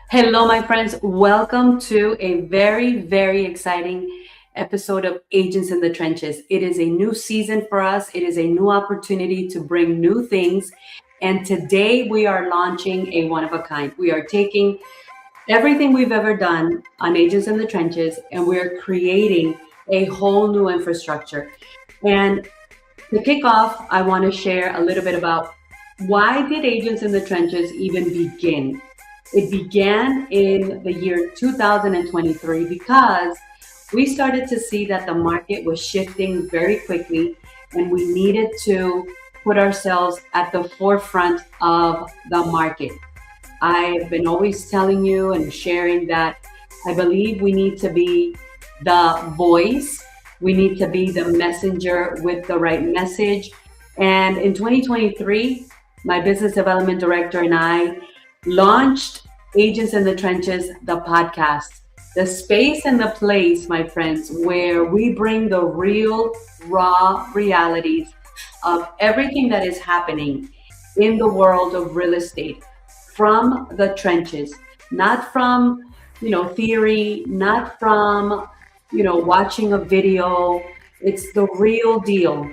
Hello, my friends. Welcome to a very, very exciting episode of Agents in the Trenches. It is a new season for us, it is a new opportunity to bring new things. And today we are launching a one of a kind. We are taking everything we've ever done on Agents in the Trenches and we're creating a whole new infrastructure. And to kick off, I want to share a little bit about why did Agents in the Trenches even begin? It began in the year 2023 because we started to see that the market was shifting very quickly and we needed to put ourselves at the forefront of the market. I've been always telling you and sharing that I believe we need to be the voice, we need to be the messenger with the right message. And in 2023, my business development director and I launched Agents in the Trenches, the podcast, the space and the place, my friends, where we bring the real, raw realities of everything that is happening in the world of real estate from the trenches, not from, theory, not from, watching a video. It's the real deal.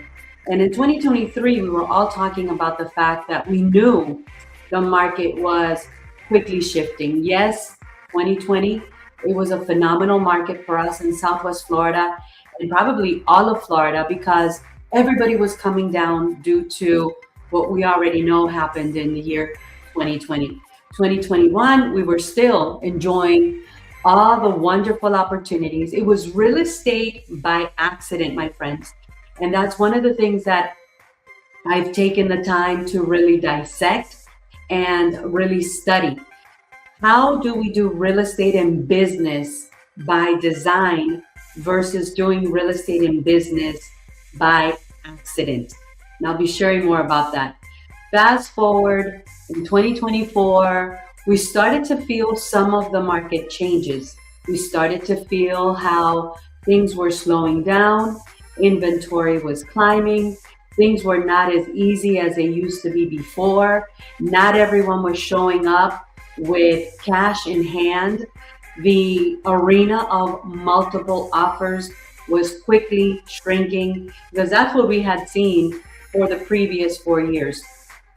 And in 2023, we were all talking about the fact that we knew the market was quickly shifting. Yes, 2020, it was a phenomenal market for us in Southwest Florida and probably all of Florida because everybody was coming down due to what we already know happened in the year 2020. 2021, we were still enjoying all the wonderful opportunities. It was real estate by accident, my friends. And that's one of the things that I've taken the time to really dissect and really study. How do we do real estate and business by design versus doing real estate and business by accident? And I'll be sharing more about that. Fast forward in 2024, we started to feel some of the market changes. We started to feel how things were slowing down, inventory was climbing, things were not as easy as they used to be before. Not everyone was showing up with cash in hand. The arena of multiple offers was quickly shrinking because that's what we had seen for the previous 4 years.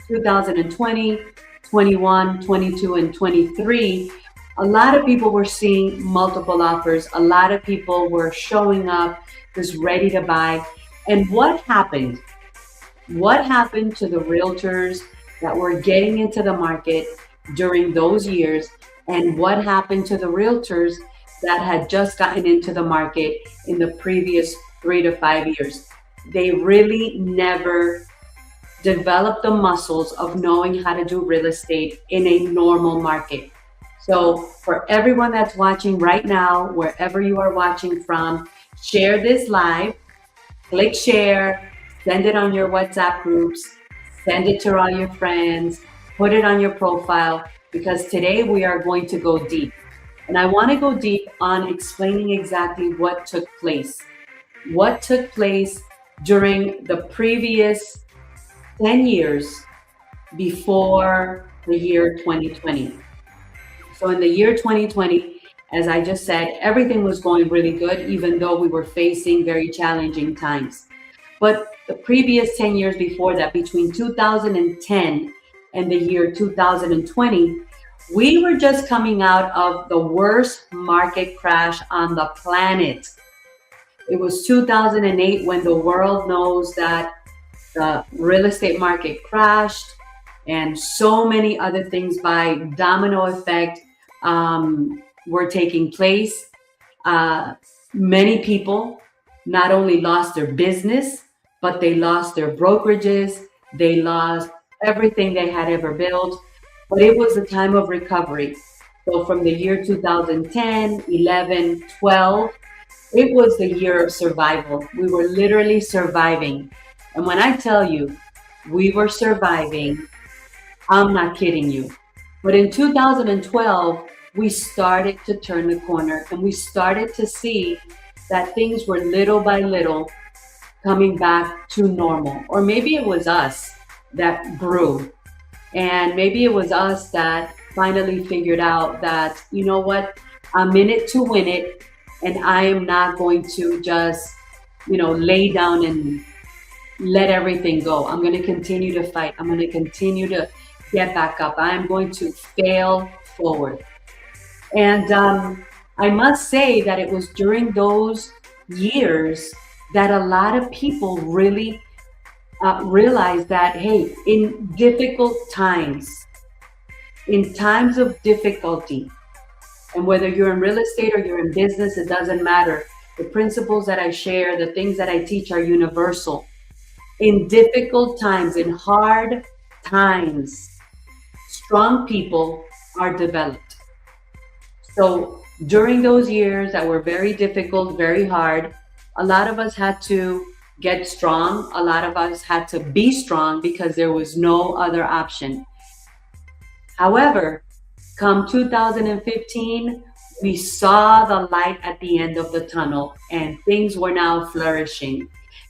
2020, 21, 22, and 23, a lot of people were seeing multiple offers. A lot of people were showing up just ready to buy. And what happened? What happened to the realtors that were getting into the market during those years? And what happened to the realtors that had just gotten into the market in the previous 3 to 5 years? They really never developed the muscles of knowing how to do real estate in a normal market. So for everyone that's watching right now, wherever you are watching from, share this live, click share, send it on your WhatsApp groups, send it to all your friends, put it on your profile, because today we are going to go deep. And I want to go deep on explaining exactly what took place. What took place during the previous 10 years before the year 2020. So in the year 2020, as I just said, everything was going really good, even though we were facing very challenging times. But the previous 10 years before that, between 2010 and the year 2020, we were just coming out of the worst market crash on the planet. It was 2008 when the world knows that the real estate market crashed and so many other things by domino effect were taking place. Many people not only lost their business, but they lost their brokerages, they lost everything they had ever built. But it was a time of recovery. So from the year 2010, 11, 12, it was the year of survival. We were literally surviving. And when I tell you we were surviving, I'm not kidding you. But in 2012, we started to turn the corner and we started to see that things were little by little coming back to normal. Or maybe it was us that grew. And maybe it was us that finally figured out that, you know what, I'm in it to win it, and I am not going to just, lay down and let everything go. I'm going to continue to fight. I'm going to continue to get back up. I'm going to fail forward. And I must say that it was during those years that a lot of people really realized that, hey, in difficult times, in times of difficulty, and whether you're in real estate or you're in business, it doesn't matter. The principles that I share, the things that I teach are universal. In difficult times, in hard times, strong people are developed. So during those years that were very difficult, very hard, a lot of us had to get strong. A lot of us had to be strong because there was no other option. However, come 2015, we saw the light at the end of the tunnel, and things were now flourishing.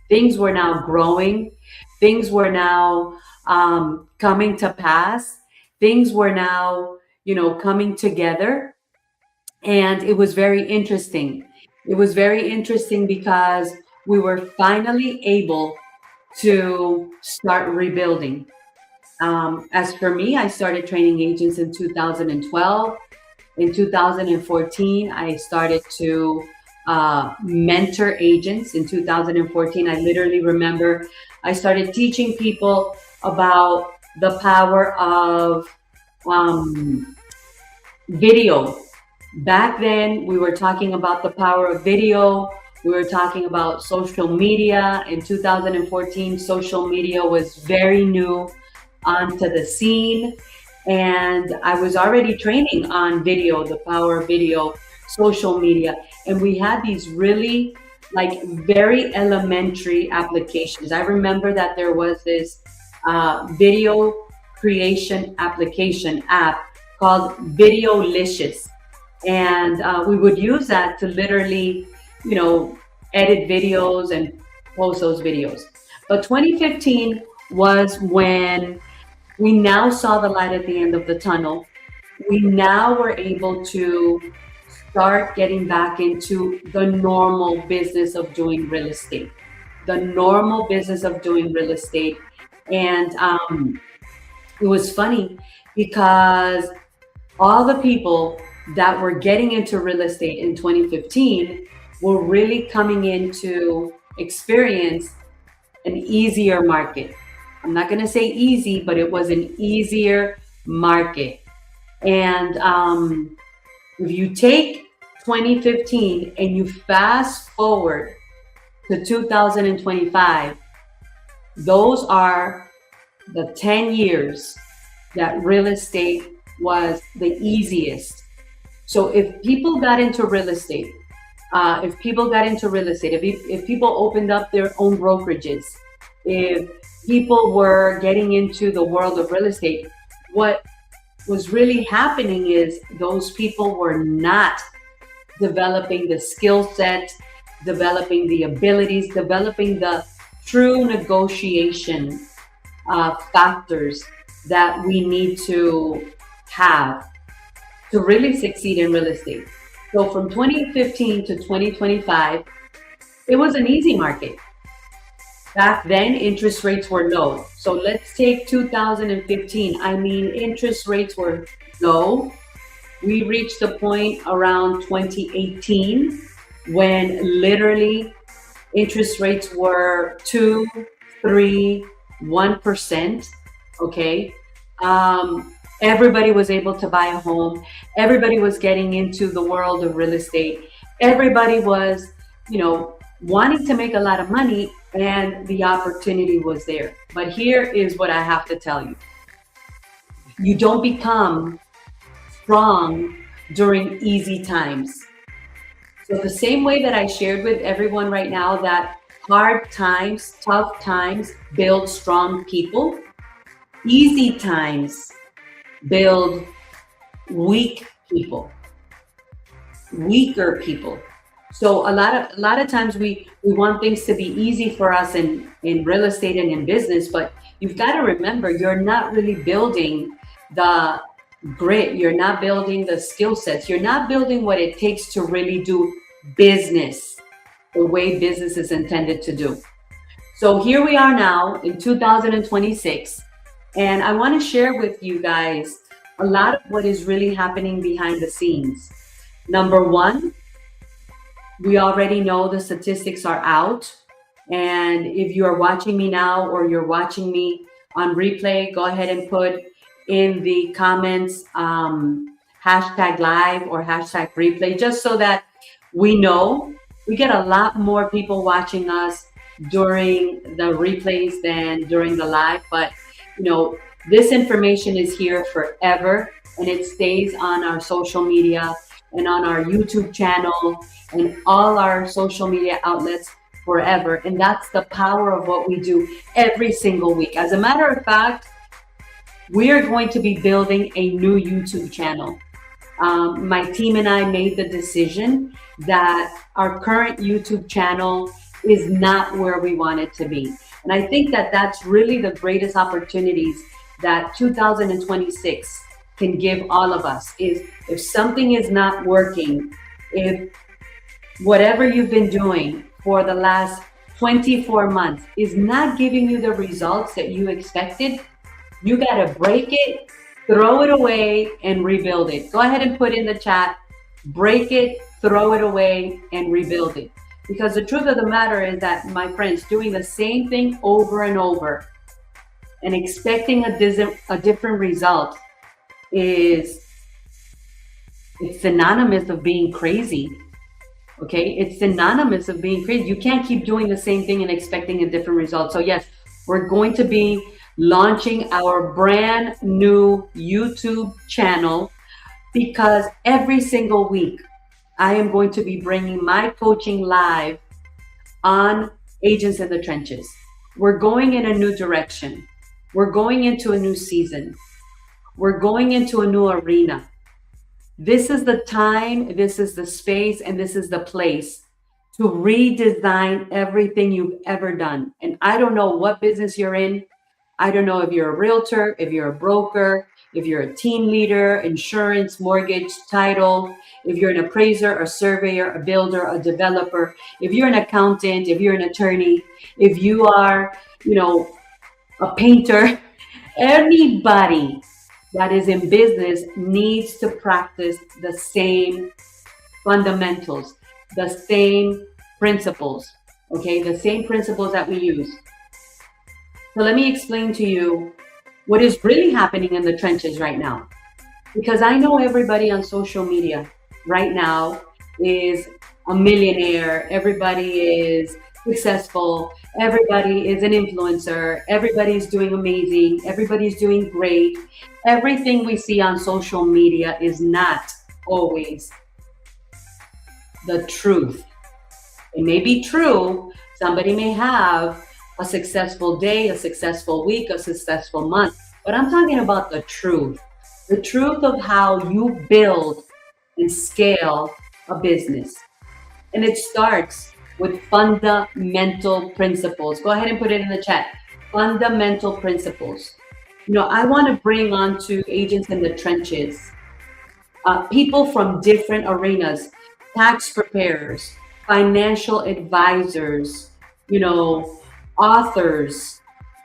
Things were now growing. Things were now coming to pass. Things were now, coming together. And it was very interesting. It was very interesting because we were finally able to start rebuilding. As for me, I started training agents in 2012. In 2014, I started to mentor agents. In 2014, I literally remember I started teaching people about the power of video. Back then, we were talking about the power of video. We were talking about social media. In 2014, social media was very new onto the scene. And I was already training on video, the power of video, social media. And we had these really very elementary applications. I remember that there was this video creation application app called Videolicious. And we would use that to literally, edit videos and post those videos. But 2015 was when we now saw the light at the end of the tunnel. We now were able to start getting back into the normal business of doing real estate. The normal business of doing real estate. And it was funny because all the people that were getting into real estate in 2015 were really coming in to experience an easier market. I'm not going to say easy, but it was an easier market. And if you take 2015 and you fast forward to 2025, those are the 10 years that real estate was the easiest. So if people got into real estate, if people opened up their own brokerages, if people were getting into the world of real estate, what was really happening is those people were not developing the skill set, developing the abilities, developing the true negotiation factors that we need to have to really succeed in real estate. So from 2015 to 2025, it was an easy market. Back then, interest rates were low. So let's take 2015. I mean, interest rates were low. We reached a point around 2018 when literally interest rates were 2, 3, 1%. Okay. Everybody was able to buy a home. Everybody was getting into the world of real estate. Everybody was, wanting to make a lot of money, and the opportunity was there. But here is what I have to tell you. You don't become strong during easy times. So the same way that I shared with everyone right now that hard times, tough times build strong people, easy times build weak people, weaker people. So a lot of times we want things to be easy for us in real estate and in business, but you've got to remember you're not really building the grit. You're not building the skill sets. You're not building what it takes to really do business the way business is intended to do. So here we are now in 2026, and I want to share with you guys a lot of what is really happening behind the scenes. Number one, we already know the statistics are out. And if you are watching me now or you're watching me on replay, go ahead and put in the comments hashtag live or hashtag replay, just so that we know. We get a lot more people watching us during the replays than during the live, but this information is here forever, and it stays on our social media and on our YouTube channel and all our social media outlets forever. And that's the power of what we do every single week. As a matter of fact, we are going to be building a new YouTube channel. My team and I made the decision that our current YouTube channel is not where we want it to be. And I think that that's really the greatest opportunities that 2026 can give all of us. Is if something is not working, if whatever you've been doing for the last 24 months is not giving you the results that you expected, you got to break it, throw it away, and rebuild it. Go ahead and put in the chat, break it, throw it away, and rebuild it. Because the truth of the matter is that, my friends, doing the same thing over and over and expecting a different result it's synonymous of being crazy. Okay, it's synonymous of being crazy. You can't keep doing the same thing and expecting a different result. So yes, we're going to be launching our brand new YouTube channel, because every single week I am going to be bringing my coaching live on Agents in the Trenches. We're going in a new direction. We're going into a new season. We're going into a new arena. This is the time, this is the space, and this is the place to redesign everything you've ever done. And I don't know what business you're in. I don't know if you're a realtor, if you're a broker, if you're a team leader, insurance, mortgage, title, if you're an appraiser, a surveyor, a builder, a developer, if you're an accountant, if you're an attorney, if you are, a painter, anybody that is in business needs to practice the same fundamentals, the same principles, okay? The same principles that we use. So let me explain to you what is really happening in the trenches right now. Because I know everybody on social media right now is a millionaire, everybody is successful, everybody is an influencer, everybody's doing amazing, everybody's doing great. Everything we see on social media is not always the truth. It may be true, somebody may have a successful day, a successful week, a successful month, but I'm talking about the truth of how you build and scale a business. And it starts with fundamental principles. Go ahead and put it in the chat. Fundamental principles. I want to bring on to Agents in the Trenches people from different arenas, tax preparers, financial advisors, authors,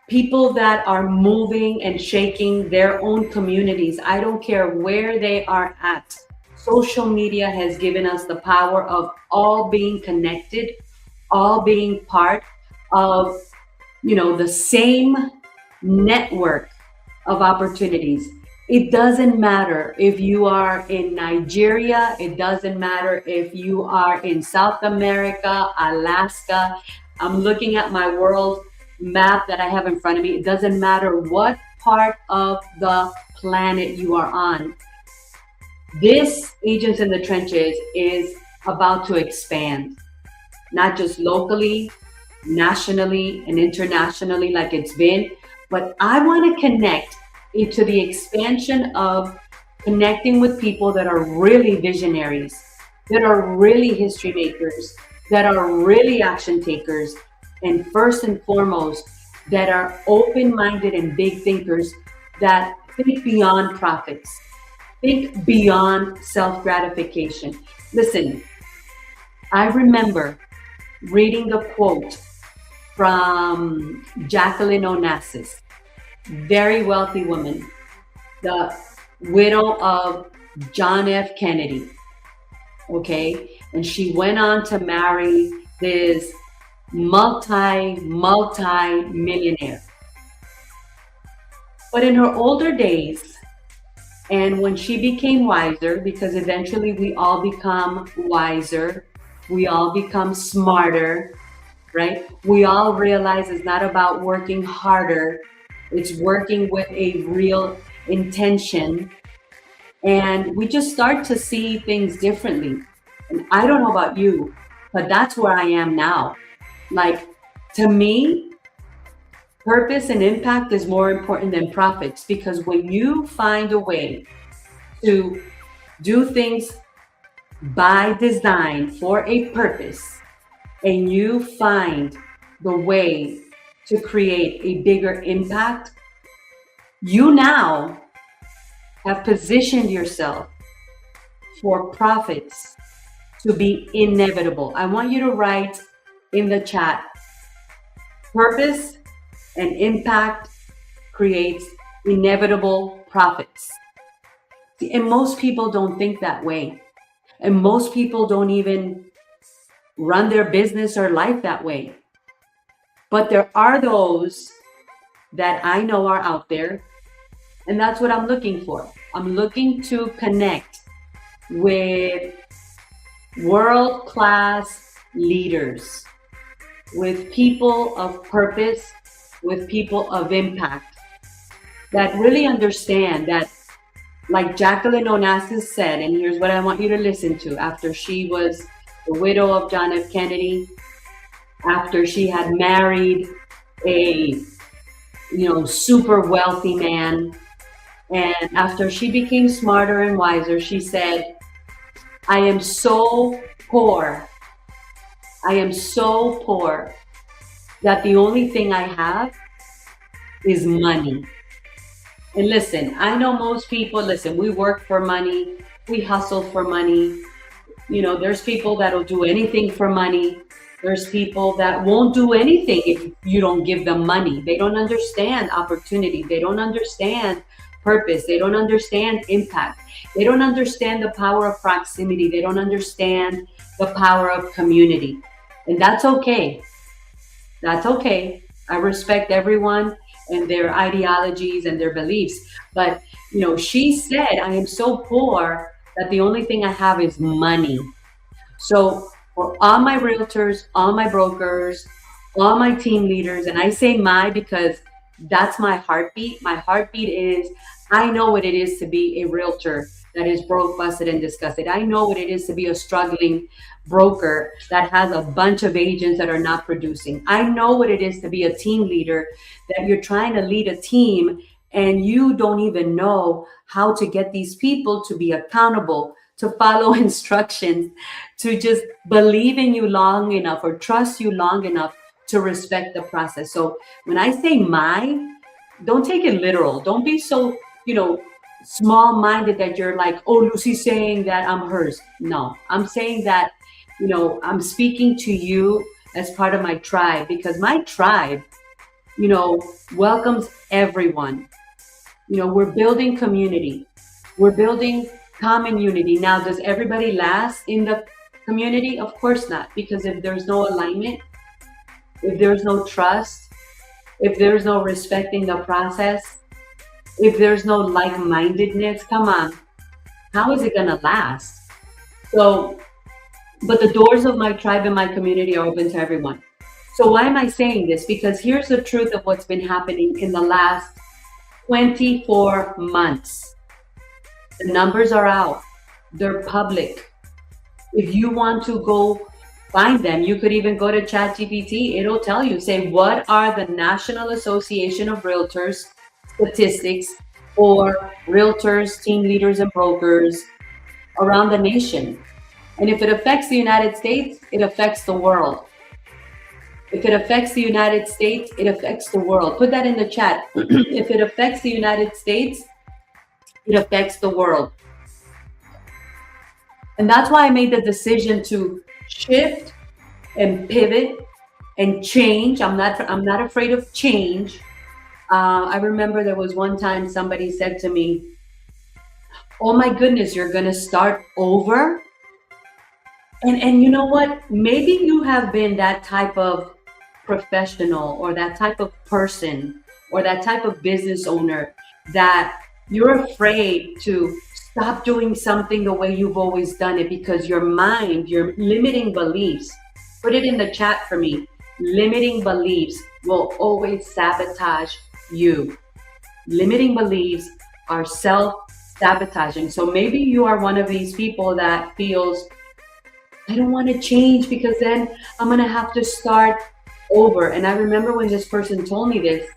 people that are moving and shaking their own communities. I don't care where they are at. Social media has given us the power of all being connected, all being part of, the same network of opportunities. It doesn't matter if you are in Nigeria. It doesn't matter if you are in South America, Alaska. I'm looking at my world map that I have in front of me. It doesn't matter what part of the planet you are on. This Agents in the Trenches is about to expand, not just locally, nationally, and internationally like it's been, but I want to connect into the expansion of connecting with people that are really visionaries, that are really history makers, that are really action takers, and first and foremost, that are open-minded and big thinkers that think beyond profits. Think beyond self-gratification. Listen, I remember reading the quote from Jacqueline Onassis, very wealthy woman, the widow of John F. Kennedy. Okay. And she went on to marry this multi millionaire. But in her older days, and when she became wiser, because eventually we all become wiser, we all become smarter, right? We all realize it's not about working harder, it's working with a real intention. And we just start to see things differently. And I don't know about you, but that's where I am now. Like, to me, purpose and impact is more important than profits, because when you find a way to do things by design for a purpose, and you find the way to create a bigger impact, you now have positioned yourself for profits to be inevitable. I want you to write in the chat, purpose and impact creates inevitable profits. And most people don't think that way. And most people don't even run their business or life that way. But there are those that I know are out there, and that's what I'm looking for. I'm looking to connect with world-class leaders, with people of purpose, with people of impact, that really understand that, like Jacqueline Onassis said, and here's what I want you to listen to, after she was the widow of John F. Kennedy, after she had married a super wealthy man, and after she became smarter and wiser, she said, I am so poor. I am so poor that the only thing I have is money. And listen, I know most people, listen, we work for money, we hustle for money. There's people that'll do anything for money. There's people that won't do anything if you don't give them money. They don't understand opportunity. They don't understand purpose. They don't understand impact. They don't understand the power of proximity. They don't understand the power of community. And that's okay. That's okay. I respect everyone and their ideologies and their beliefs. But, she said, I am so poor that the only thing I have is money. So for all my realtors, all my brokers, all my team leaders, and I say because that's my heartbeat. My heartbeat is, I know what it is to be a realtor that is broke, busted, and disgusted. I know what it is to be a struggling broker that has a bunch of agents that are not producing. I know what it is to be a team leader, that you're trying to lead a team and you don't even know how to get these people to be accountable, to follow instructions, to just believe in you long enough or trust you long enough to respect the process. So when I say don't take it literal. Don't be so, small-minded that you're like, oh, Lucy's saying that I'm hers. No, I'm saying that, I'm speaking to you as part of my tribe, because my tribe, welcomes everyone. We're building community. We're building common unity. Now, does everybody last in the community? Of course not, because if there's no alignment, if there's no trust, if there's no respecting the process, if there's no like-mindedness, come on, how is it gonna last? So, but the doors of my tribe and my community are open to everyone. So why am I saying this? Because here's the truth of what's been happening in the last 24 months. The numbers are out. They're public. If you want to go find them, you could even go to ChatGPT. It'll tell you, say, what are the National Association of Realtors statistics for realtors, team leaders, and brokers around the nation? And if it affects the United States, it affects the world. If it affects the United States, it affects the world. Put that in the chat. If it affects the United States, it affects the world. And that's why I made the decision to shift and pivot and change. I'm not afraid of change. I remember there was one time somebody said to me, "Oh my goodness, you're gonna start over." And you know what? Maybe you have been that type of professional or that type of person or that type of business owner that you're afraid to stop doing something the way you've always done it because your mind, your limiting beliefs, put it in the chat for me. Limiting beliefs will always sabotage you. Limiting beliefs are self sabotaging. So maybe you are one of these people that feels, I don't want to change because then I'm going to have to start over. And I remember when this person told me this,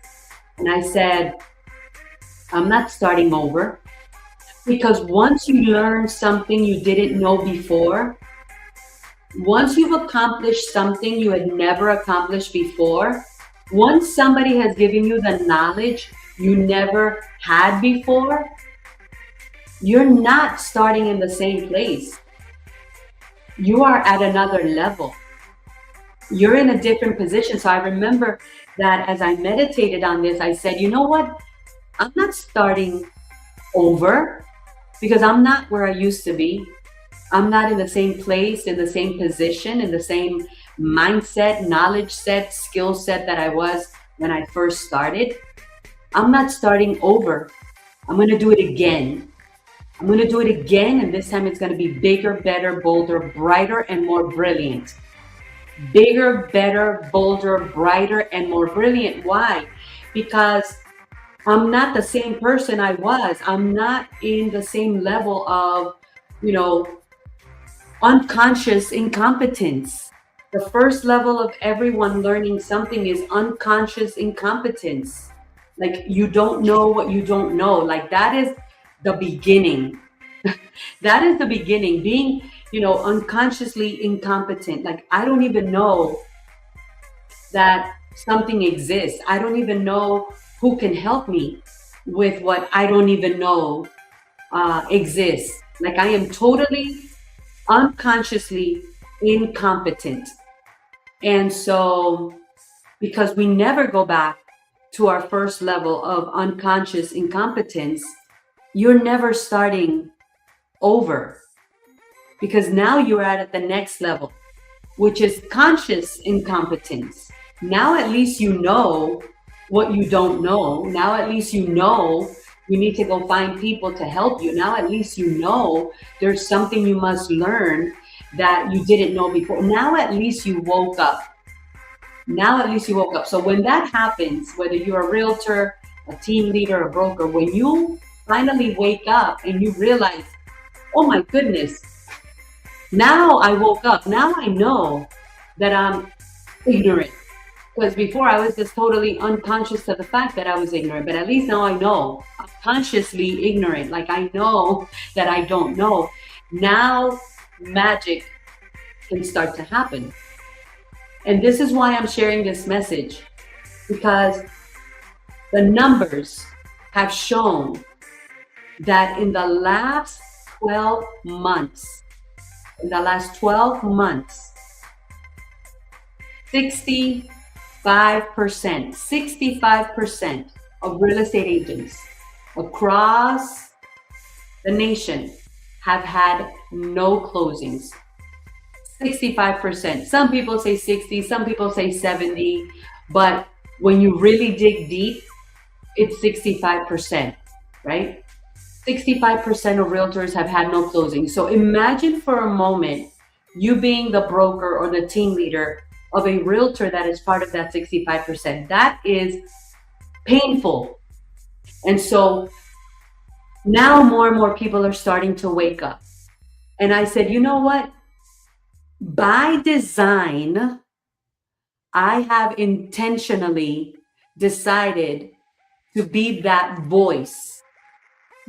and I said, I'm not starting over because once you learn something you didn't know before, once you've accomplished something you had never accomplished before, once somebody has given you the knowledge you never had before, you're not starting in the same place. You are at another level. You're in a different position. So I remember that as I meditated on this, I said, you know what? I'm not starting over because I'm not where I used to be. I'm not in the same place, in the same position, in the same mindset, knowledge set, skill set that I was when I first started. I'm not starting over. I'm going to do it again. I'm going to do it again. And this time it's going to be bigger, better, bolder, brighter, and more brilliant. Bigger, better, bolder, brighter, and more brilliant. Why? Because I'm not the same person I was. I'm not in the same level of, unconscious incompetence. The first level of everyone learning something is unconscious incompetence. Like you don't know what you don't know. Like that is the beginning. That is the beginning. Being, unconsciously incompetent. Like I don't even know that something exists. I don't even know who can help me with what I don't even know exists. Like I am totally unconsciously incompetent. And so, because we never go back to our first level of unconscious incompetence, you're never starting over because now you're at the next level, which is conscious incompetence. Now at least you know what you don't know. Now at least you know you need to go find people to help you. Now at least you know there's something you must learn that you didn't know before. Now at least you woke up. Now at least you woke up. So when that happens, whether you're a realtor, a team leader, a broker, when you finally wake up and you realize, oh my goodness, now I woke up. Now I know that I'm ignorant. Because before I was just totally unconscious to the fact that I was ignorant. But at least now I know. I'm consciously ignorant. Like I know that I don't know. Now magic can start to happen. And this is why I'm sharing this message. Because the numbers have shown that in the last 12 months, 65% of real estate agents across the nation have had no closings. 65%. Some people say 60, some people say 70, but when you really dig deep, it's 65%, right? 65% of realtors have had no closings. So imagine for a moment you being the broker or the team leader of a realtor that is part of that 65%. That is painful. And so now more and more people are starting to wake up. And I said, you know what? By design, I have intentionally decided to be that voice,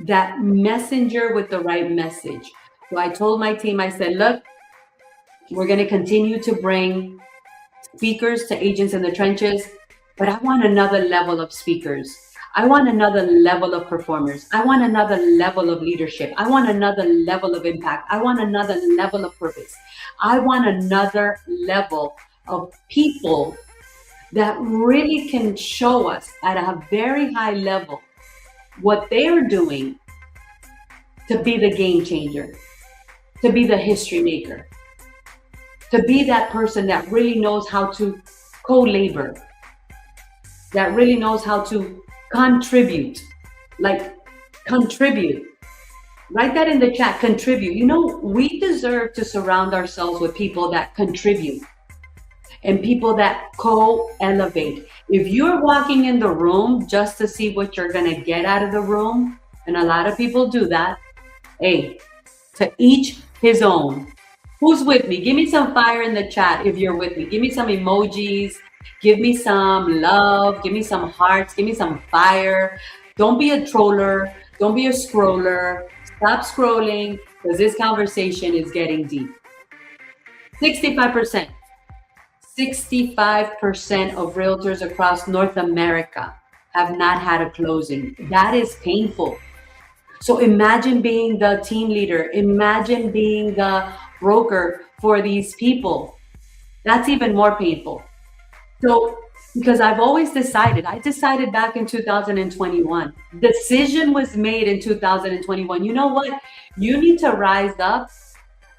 that messenger with the right message. So I told my team, I said, look, we're going to continue to bring speakers to Agents in the Trenches, but I want another level of speakers. I want another level of performers. I want another level of leadership. I want another level of impact. I want another level of purpose. I want another level of people that really can show us at a very high level what they are doing to be the game changer, to be the history maker, to be that person that really knows how to co-labor, that really knows how to contribute. Like, contribute. Write that in the chat, contribute. You know, we deserve to surround ourselves with people that contribute and people that co-elevate. If you're walking in the room just to see what you're going to get out of the room, and a lot of people do that, hey, to each his own. Who's with me? Give me some fire in the chat if you're with me. Give me some emojis. Give me some love. Give me some hearts. Give me some fire. Don't be a troller. Don't be a scroller. Stop scrolling, because this conversation is getting deep. 65%. 65% of realtors across North America have not had a closing. That is painful. So imagine being the team leader. Imagine being the broker for these people. That's even more painful. So, because I've always decided, I decided back in 2021, decision was made in 2021. You know what? You need to rise up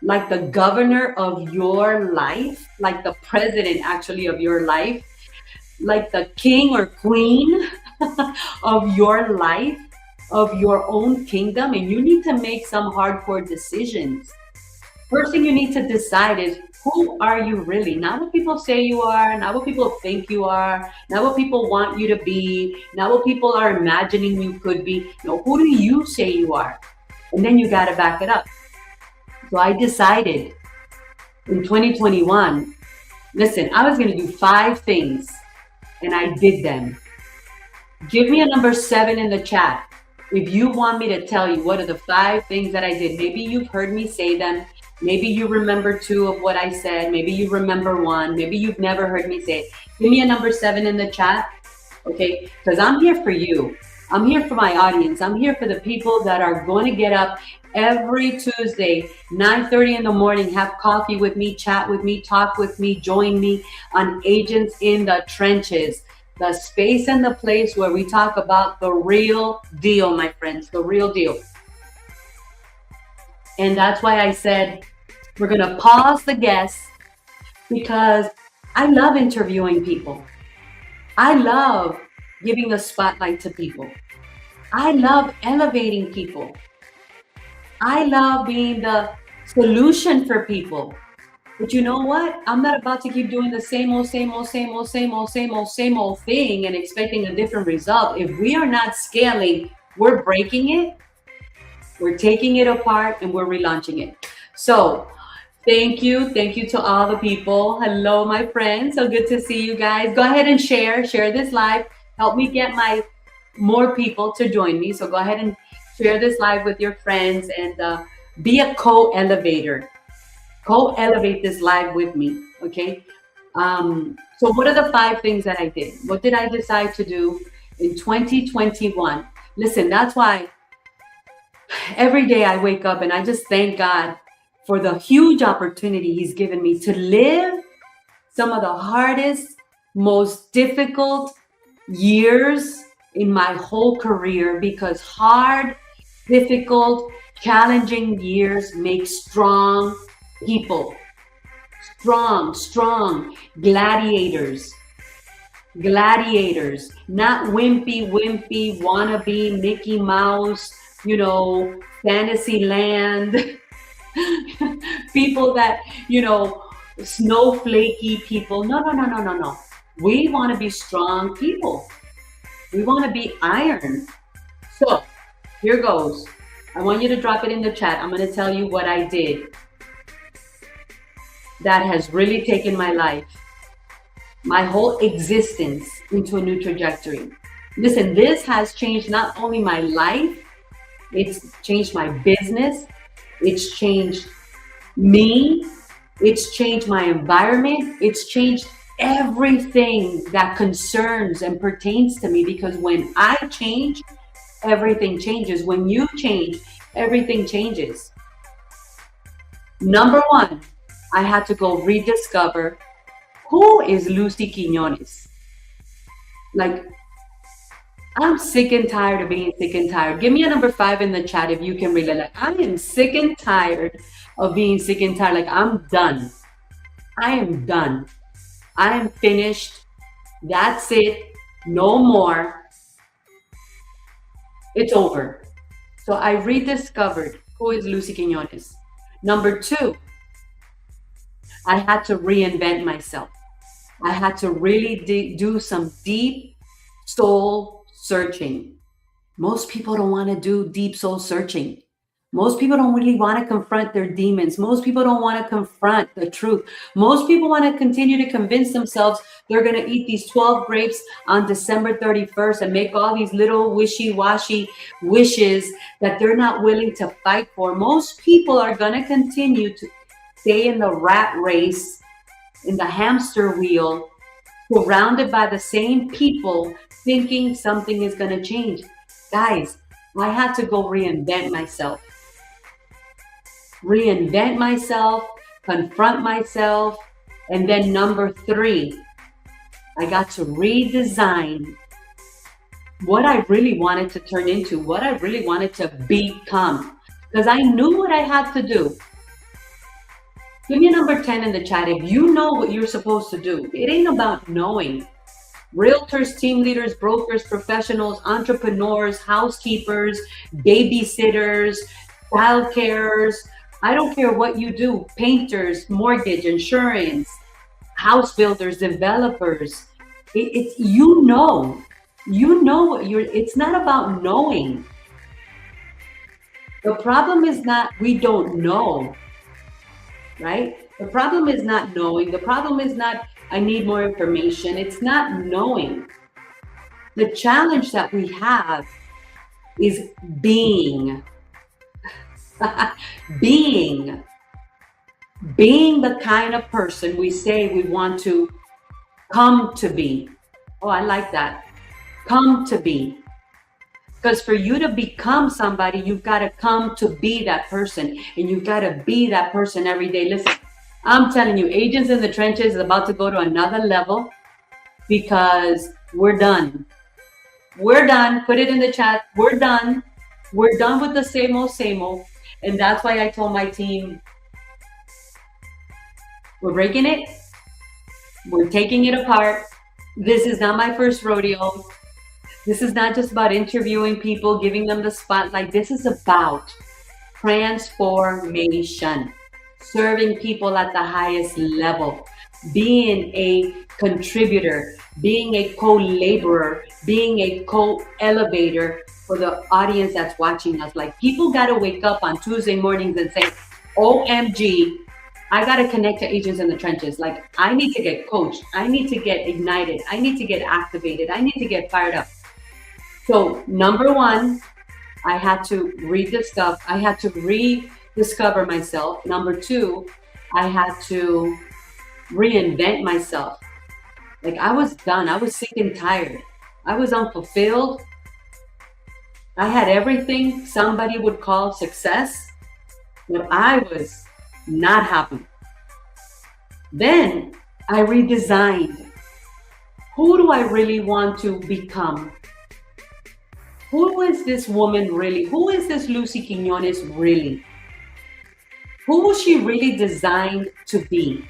like the governor of your life, like the president actually of your life, like the king or queen of your life, of your own kingdom. And you need to make some hardcore decisions. First thing you need to decide is, who are you really? Not what people say you are, not what people think you are, not what people want you to be, not what people are imagining you could be. No, who do you say you are? And then you got to back it up. So I decided in 2021, listen, I was going to do 5 things, and I did them. Give me a number 7 in the chat if you want me to tell you what are the 5 things that I did. Maybe you've heard me say them. Maybe you remember 2 of what I said. Maybe you remember 1. Maybe you've never heard me say it. Give me a number 7 in the chat, okay? Because I'm here for you. I'm here for my audience. I'm here for the people that are going to get up every Tuesday, 9:30 in the morning, have coffee with me, chat with me, talk with me, join me on Agents in the Trenches, the space and the place where we talk about the real deal, my friends, the real deal. And that's why I said we're going to pause the guests, because I love interviewing people. I love giving the spotlight to people. I love elevating people. I love being the solution for people. But you know what? I'm not about to keep doing the same old thing and expecting a different result. If we are not scaling, we're breaking it. We're taking it apart and we're relaunching it. So thank you. Thank you to all the people. Hello, my friends. So good to see you guys. Go ahead and share this live. Help me get more people to join me. So go ahead and share this live with your friends and be a co-elevator. Co-elevate this live with me, okay? So what are the 5 things that I did? What did I decide to do in 2021? Listen, that's why every day I wake up and I just thank God for the huge opportunity He's given me to live some of the hardest, most difficult years in my whole career, because hard, difficult, challenging years make strong people. Strong gladiators, not wimpy, wannabe Mickey Mouse, fantasy land, people that, snowflakey people. No. We want to be strong people. We want to be iron. So here goes. I want you to drop it in the chat. I'm going to tell you what I did that has really taken my life, my whole existence, into a new trajectory. Listen, this has changed not only my life, it's changed my business, it's changed me, it's changed my environment, it's changed everything that concerns and pertains to me, because when I change, everything changes. When you change, everything changes. Number one, I had to go rediscover who is Lucy Quinones. Like, I'm sick and tired of being sick and tired. Give me a number 5 in the chat if you can relate. Like, I am sick and tired of being sick and tired. Like, I'm done. I am done. I am finished. That's it. No more. It's over. So I rediscovered who is Lucy Quinones. Number 2, I had to reinvent myself. I had to really do some deep soul searching. Most people don't want to do deep soul searching. Most people don't really want to confront their demons. Most people don't want to confront the truth. Most people want to continue to convince themselves they're going to eat these 12 grapes on December 31st and make all these little wishy-washy wishes that they're not willing to fight for. Most people are going to continue to stay in the rat race, in the hamster wheel, surrounded by the same people, thinking something is going to change. Guys, I had to go reinvent myself. Reinvent myself, confront myself. And then number 3, I got to redesign what I really wanted to turn into, what I really wanted to become. Because I knew what I had to do. Give me a number 10 in the chat if you know what you're supposed to do. It ain't about knowing. Realtors, team leaders, brokers, professionals, entrepreneurs, housekeepers, babysitters, child carers. I don't care what you do. Painters, mortgage, insurance, house builders, developers. It's you know what you're. It's not about knowing. The problem is not we don't know. Right? The problem is not knowing. The problem is not I need more information. It's not knowing. The challenge that we have is being. being the kind of person we say we want to come to be. Oh, I like that. Come to be. Because for you to become somebody, you've got to come to be that person. And you've got to be that person every day. Listen, I'm telling you, Agents in the Trenches is about to go to another level because we're done. We're done. Put it in the chat. We're done. We're done with the same old, same old. And that's why I told my team, we're breaking it. We're taking it apart. This is not my first rodeo. This is not just about interviewing people, giving them the spotlight. This is about transformation, serving people at the highest level, being a contributor, being a co-laborer, being a co-elevator for the audience that's watching us. Like, people got to wake up on Tuesday mornings and say, OMG, I got to connect to Agents in the Trenches. Like, I need to get coached. I need to get ignited. I need to get activated. I need to get fired up. So number 1, I had to rediscover myself. Number 2, I had to reinvent myself. Like, I was done. I was sick and tired. I was unfulfilled. I had everything somebody would call success, but I was not happy. Then I redesigned. Who do I really want to become? Who is this woman really? Who is this Lucy Quinones really? Who was she really designed to be?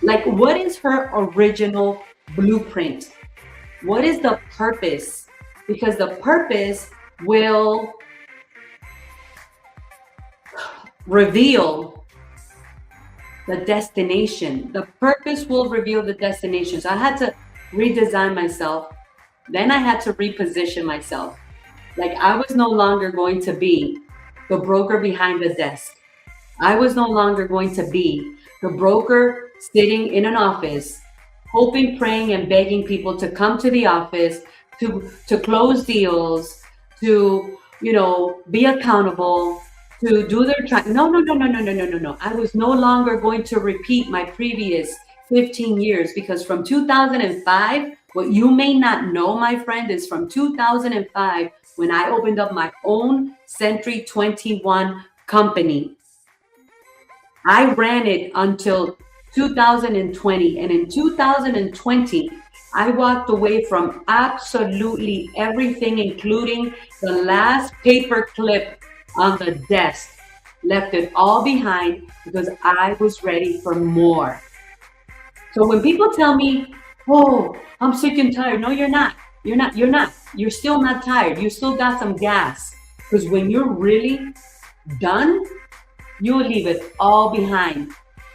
Like, what is her original blueprint? What is the purpose? Because the purpose will reveal the destination. The purpose will reveal the destination. So I had to redesign myself. Then I had to reposition myself. Like, I was no longer going to be the broker behind the desk. I was no longer going to be the broker sitting in an office, hoping, praying, and begging people to come to the office, to close deals, to, be accountable, to do their No. I was no longer going to repeat my previous 15 years, because from 2005, what you may not know, my friend, is from 2005, when I opened up my own Century 21 company. I ran it until 2020. And in 2020, I walked away from absolutely everything, including the last paper clip on the desk. Left it all behind because I was ready for more. So when people tell me, oh, I'm sick and tired. No, you're not. You're not. You're not. You're still not tired. You still got some gas. Because when you're really done, you'll leave it all behind.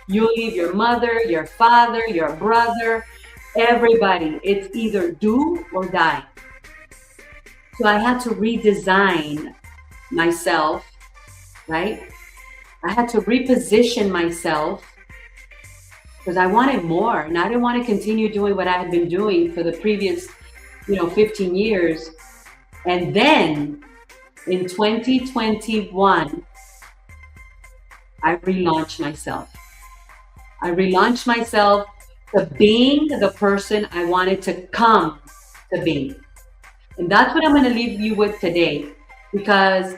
You'll leave your mother, your father, your brother, everybody. It's either do or die. So I had to redesign myself, right? I had to reposition myself because I wanted more, and I didn't want to continue doing what I had been doing for the previous, 15 years. And then in 2021, I relaunched myself. I relaunched myself to being the person I wanted to come to be. And that's what I'm going to leave you with today, because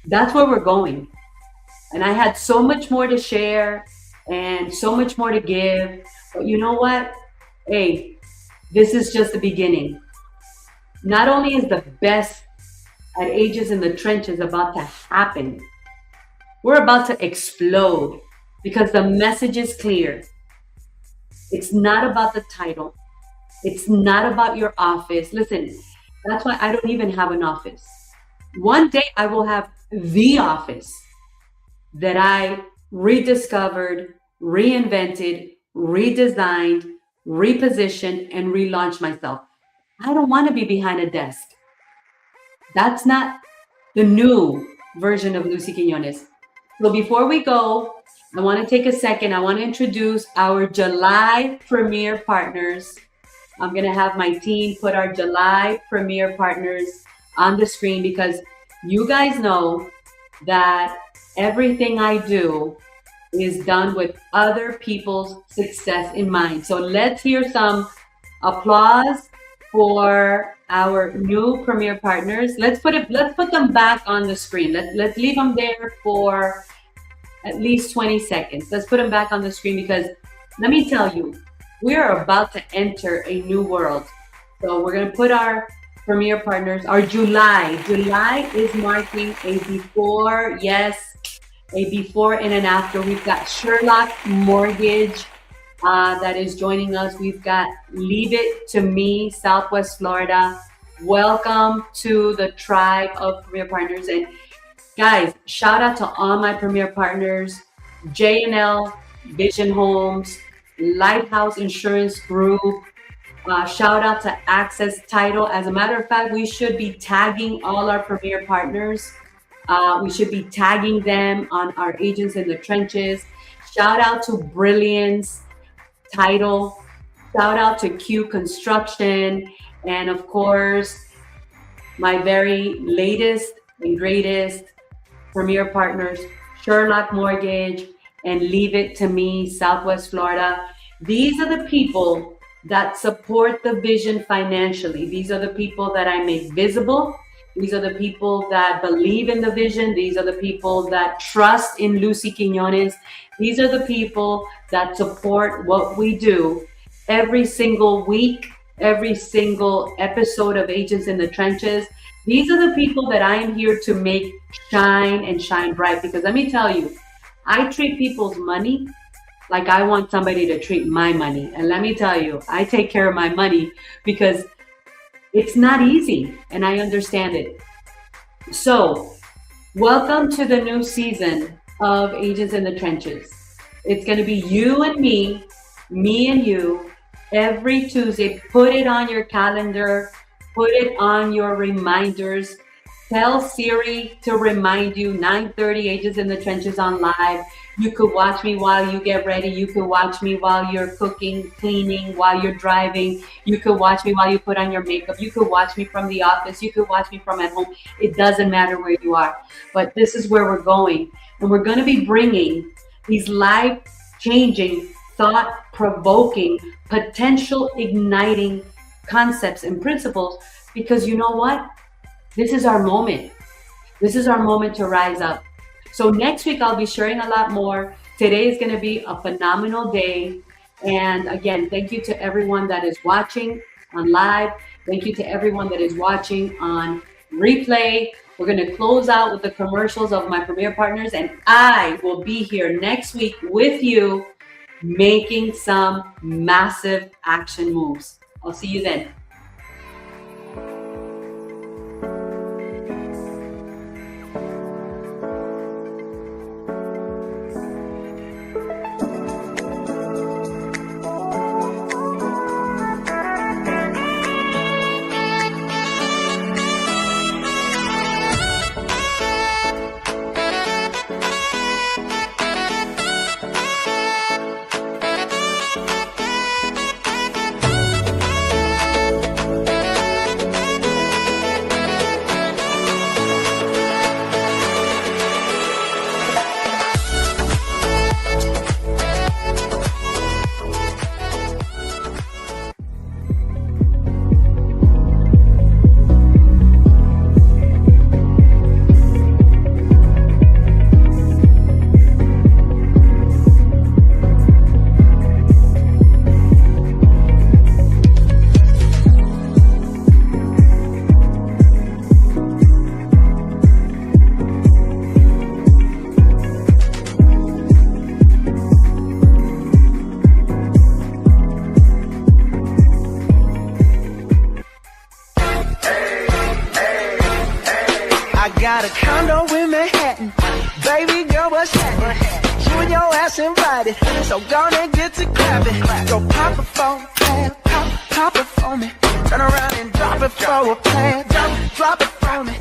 that's where we're going. And I had so much more to share and so much more to give. But you know what? Hey, this is just the beginning. Not only is the best at Ages in the Trenches about to happen, we're about to explode, because the message is clear. It's not about the title. It's not about your office. Listen, that's why I don't even have an office. One day I will have the office that I rediscovered, reinvented, redesigned, repositioned, and relaunched myself. I don't want to be behind a desk. That's not the new version of Lucy Quiñones. So before we go, I want to take a second. I want to introduce our July Premier Partners. I'm going to have my team put our July Premier Partners on the screen, because you guys know that everything I do is done with other people's success in mind. So let's hear some applause for our new Premier Partners. Let's put them back on the screen. Let's leave them there for at least 20 seconds. Let's put them back on the screen, because let me tell you, we are about to enter a new world. So we're going to put our Premier Partners, our July is marking a before, yes, a before and an after. We've got Sherlock Mortgage that is joining us. We've got Leave It to Me, Southwest Florida. Welcome to the tribe of Premier Partners. And guys, shout out to all my Premier Partners: J&L Vision Homes, Lighthouse Insurance Group. Shout out to Access Title. As a matter of fact, we should be tagging all our Premier Partners. We should be tagging them on our Agents in the Trenches. Shout out to Brilliance Title. Shout out to Q Construction. And of course, my very latest and greatest Premier Partners, Sherlock Mortgage and Leave It to Me, Southwest Florida. These are the people that support the vision financially. These are the people that I make visible. These are the people that believe in the vision. These are the people that trust in Lucy Quiñones. These are the people that support what we do every single week, every single episode of Agents in the Trenches. These are the people that I am here to make shine and shine bright. Because let me tell you, I treat people's money like I want somebody to treat my money. And let me tell you, I take care of my money because it's not easy, and I understand it. So welcome to the new season of Agents in the Trenches. It's going to be you and me and you, every Tuesday. Put it on your calendar, put it on your reminders. Tell Siri to remind you, 9:30 Agents in the Trenches on live. You could watch me while you get ready. You could watch me while you're cooking, cleaning, while you're driving. You could watch me while you put on your makeup. You could watch me from the office. You could watch me from at home. It doesn't matter where you are. But this is where we're going. And we're going to be bringing these live changing, thought-provoking, potential igniting concepts and principles, because you know what? This is our moment. This is our moment to rise up. So next week, I'll be sharing a lot more. Today is going to be a phenomenal day. And again, thank you to everyone that is watching on live. Thank you to everyone that is watching on replay. We're going to close out with the commercials of my premier partners, and I will be here next week with you making some massive action moves. I'll see you then. Got a condo in Manhattan. Baby girl, what's happening? You and your ass invited, so gonna get to clapping. Go pop it for a plan, pop it for me. Turn around and drop it for a plan, drop it for me.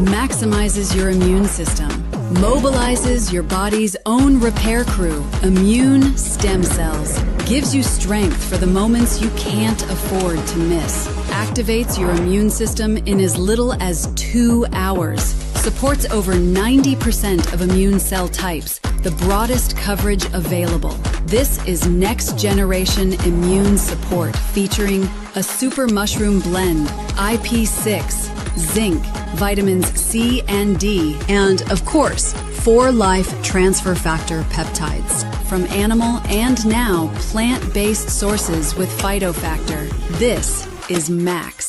Maximizes your immune system, mobilizes your body's own repair crew, immune stem cells, gives you strength for the moments you can't afford to miss, activates your immune system in as little as 2 hours, supports over 90% of immune cell types, the broadest coverage available. This is next generation immune support featuring a super mushroom blend, IP6, zinc, vitamins C and D, and of course, 4Life transfer factor peptides from animal and now plant-based sources with phytofactor. This is Max.